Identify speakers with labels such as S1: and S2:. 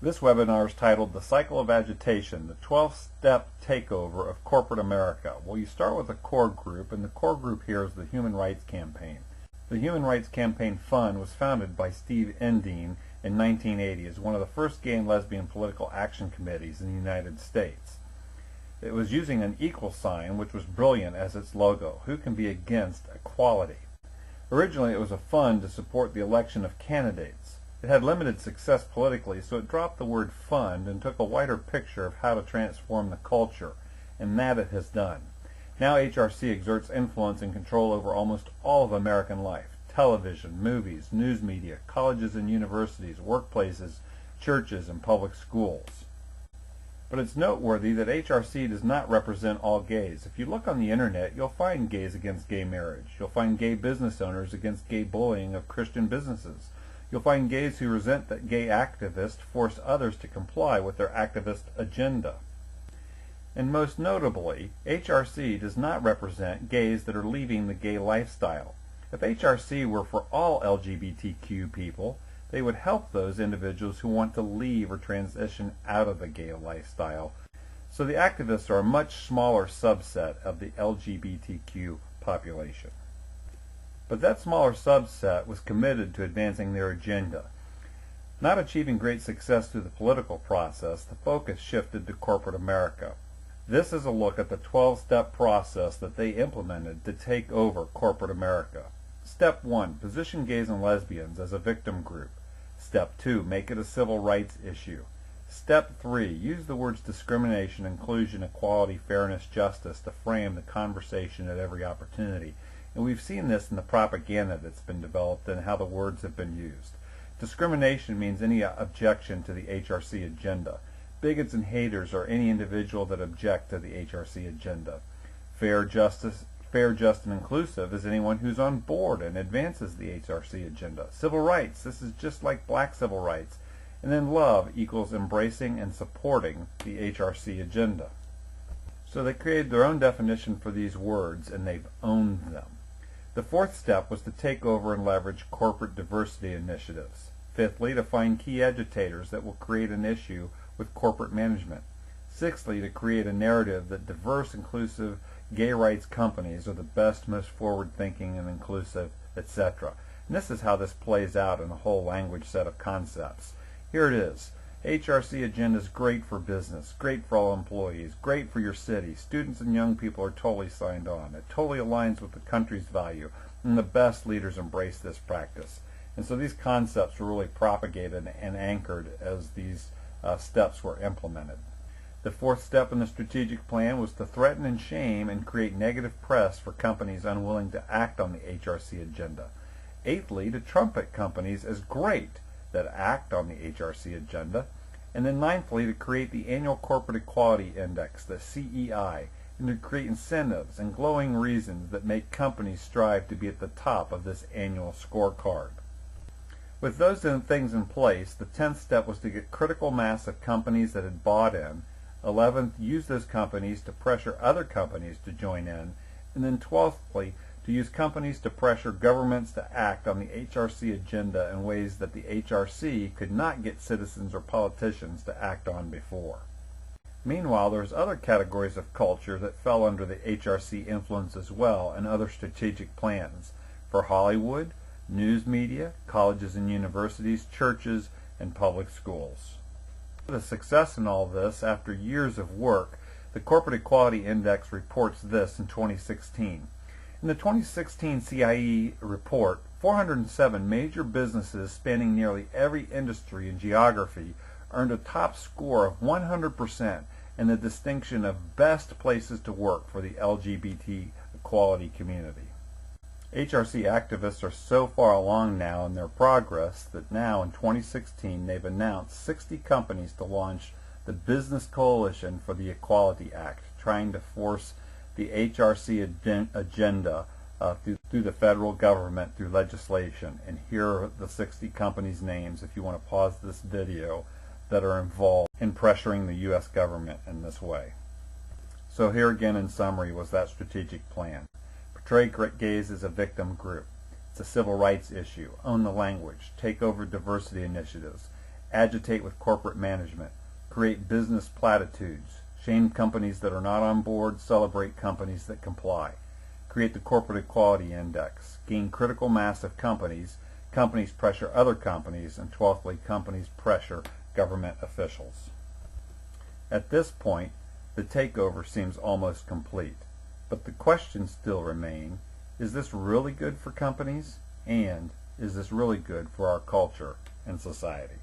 S1: This webinar is titled The Cycle of Agitation, the 12-Step Takeover of Corporate America. Well, you start with a core group, and the core group here is the Human Rights Campaign. The Human Rights Campaign Fund was founded by Steve Endine in 1980 as one of the first gay and lesbian political action committees in the United States. It was using an equal sign, which was brilliant as its logo. Who can be against equality? Originally, it was a fund to support the election of candidates. It had limited success politically, so it dropped the word fund and took a wider picture of how to transform the culture, and that it has done. Now HRC exerts influence and control over almost all of American life: television, movies, news media, colleges and universities, workplaces, churches, and public schools. But it's noteworthy that HRC does not represent all gays. If you look on the internet, you'll find gays against gay marriage. You'll find gay business owners against gay bullying of Christian businesses. You'll find gays who resent that gay activists force others to comply with their activist agenda. And most notably, HRC does not represent gays that are leaving the gay lifestyle. If HRC were for all LGBTQ people, they would help those individuals who want to leave or transition out of the gay lifestyle. So the activists are a much smaller subset of the LGBTQ population. But that smaller subset was committed to advancing their agenda. Not achieving great success through the political process, the focus shifted to corporate America. This is a look at the 12-step process that they implemented to take over corporate America. Step 1, position gays and lesbians as a victim group. Step 2, make it a civil rights issue. Step 3, use the words discrimination, inclusion, equality, fairness, justice to frame the conversation at every opportunity. And we've seen this in the propaganda that's been developed and how the words have been used. Discrimination means any objection to the HRC agenda. Bigots and haters are any individual that object to the HRC agenda. Fair, just, and inclusive is anyone who's on board and advances the HRC agenda. Civil rights, this is just like black civil rights. And then love equals embracing and supporting the HRC agenda. So they created their own definition for these words, and they've owned them. The fourth step was to take over and leverage corporate diversity initiatives. Fifthly, to find key agitators that will create an issue with corporate management. Sixthly, to create a narrative that diverse, inclusive, gay rights companies are the best, most forward-thinking and inclusive, etc. And this is how this plays out in a whole language set of concepts. Here it is. HRC agenda is great for business, great for all employees, great for your city. Students and young people are totally signed on. It totally aligns with the country's value, and the best leaders embrace this practice. And so these concepts were really propagated and anchored as these steps were implemented. The fourth step in the strategic plan was to threaten and shame and create negative press for companies unwilling to act on the HRC agenda. Eighthly, to trumpet companies as great that act on the HRC agenda. And then ninthly, to create the Annual Corporate Equality Index, the CEI, and to create incentives and glowing reasons that make companies strive to be at the top of this annual scorecard. With those things in place, the 10th step was to get critical mass of companies that had bought in. 11th, use those companies to pressure other companies to join in. And then 12thly, to use companies to pressure governments to act on the HRC agenda in ways that the HRC could not get citizens or politicians to act on before. Meanwhile, there's other categories of culture that fell under the HRC influence as well, and other strategic plans for Hollywood, news media, colleges and universities, churches, and public schools. The success in all this, after years of work, the Corporate Equality Index reports this in 2016. In the 2016 CIE report, 407 major businesses spanning nearly every industry and geography earned a top score of 100% and the distinction of best places to work for the LGBT equality community. HRC activists are so far along now in their progress that now in 2016 they've announced 60 companies to launch the Business Coalition for the Equality Act, trying to force the HRC agenda through the federal government through legislation. And here are the 60 companies' names, if you want to pause this video, that are involved in pressuring the U.S. government in this way. So here again in summary was that strategic plan. Portray gays as a victim group. It's a civil rights issue. Own the language. Take over diversity initiatives. agitate with corporate management, create business platitudes, shame companies that are not on board, celebrate companies that comply, create the corporate equality index, gain critical mass of companies, companies pressure other companies, and 12thly, companies pressure government officials. At this point, the takeover seems almost complete, but the questions still remain: is this really good for companies? And is this really good for our culture and society?